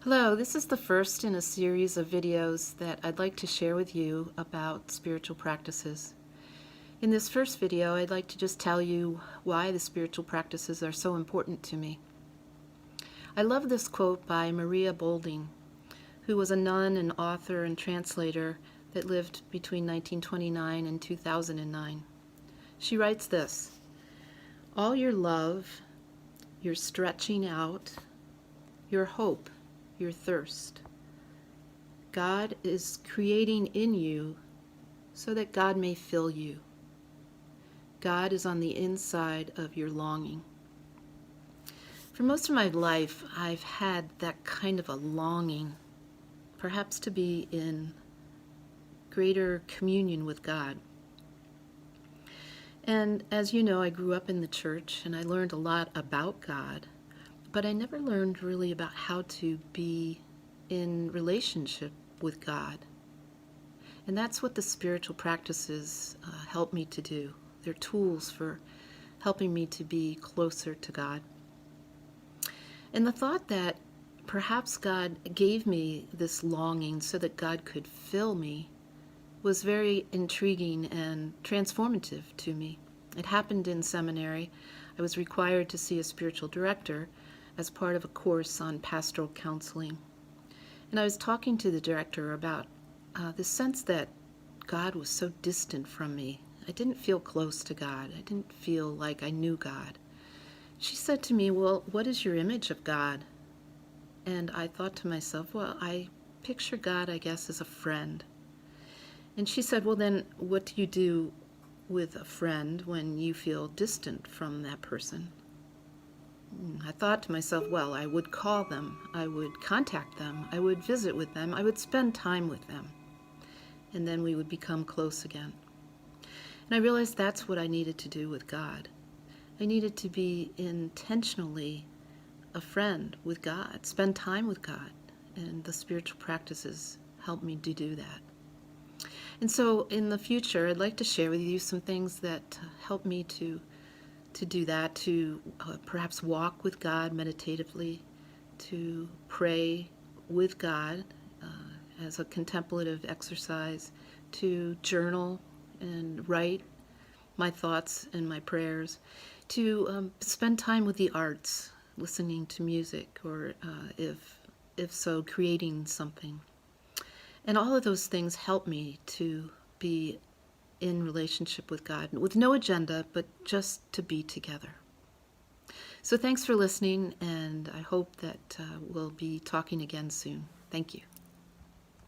Hello, this is the first in a series of videos that I'd like to share with you about spiritual practices. In this first video, I'd like to just tell you why the spiritual practices are so important to me. I love this quote by Maria Bolding, who was a nun and author and translator that lived between 1929 and 2009. She writes this: "All your love, your stretching out, your hope, your thirst, God is creating in you so that God may fill you. God is on the inside of your longing." For most of my life, I've had that kind of a longing, perhaps to be in greater communion with God. And as you know, I grew up in the church and I learned a lot about God, but I never learned really about how to be in relationship with God. And that's what the spiritual practices help me to do. They're tools for helping me to be closer to God. And the thought that perhaps God gave me this longing so that God could fill me was very intriguing and transformative to me. It happened in seminary. I was required to see a spiritual director as part of a course on pastoral counseling. And I was talking to the director about the sense that God was so distant from me. I didn't feel close to God. I didn't feel like I knew God. She said to me, "Well, what is your image of God?" And I thought to myself, well, I picture God, I guess, as a friend. And she said, "Well, then what do you do with a friend when you feel distant from that person?" I thought to myself, well, I would call them, I would contact them, I would visit with them, I would spend time with them, and then we would become close again. And I realized that's what I needed to do with God. I needed to be intentionally a friend with God, spend time with God, and the spiritual practices help me to do that. And so in the future, I'd like to share with you some things that help me to do that, to perhaps walk with God meditatively, to pray with God as a contemplative exercise, to journal and write my thoughts and my prayers, to spend time with the arts, listening to music, or if so, creating something. And all of those things help me to be in relationship with God, with no agenda, but just to be together. So thanks for listening, and I hope that we'll be talking again soon. Thank you.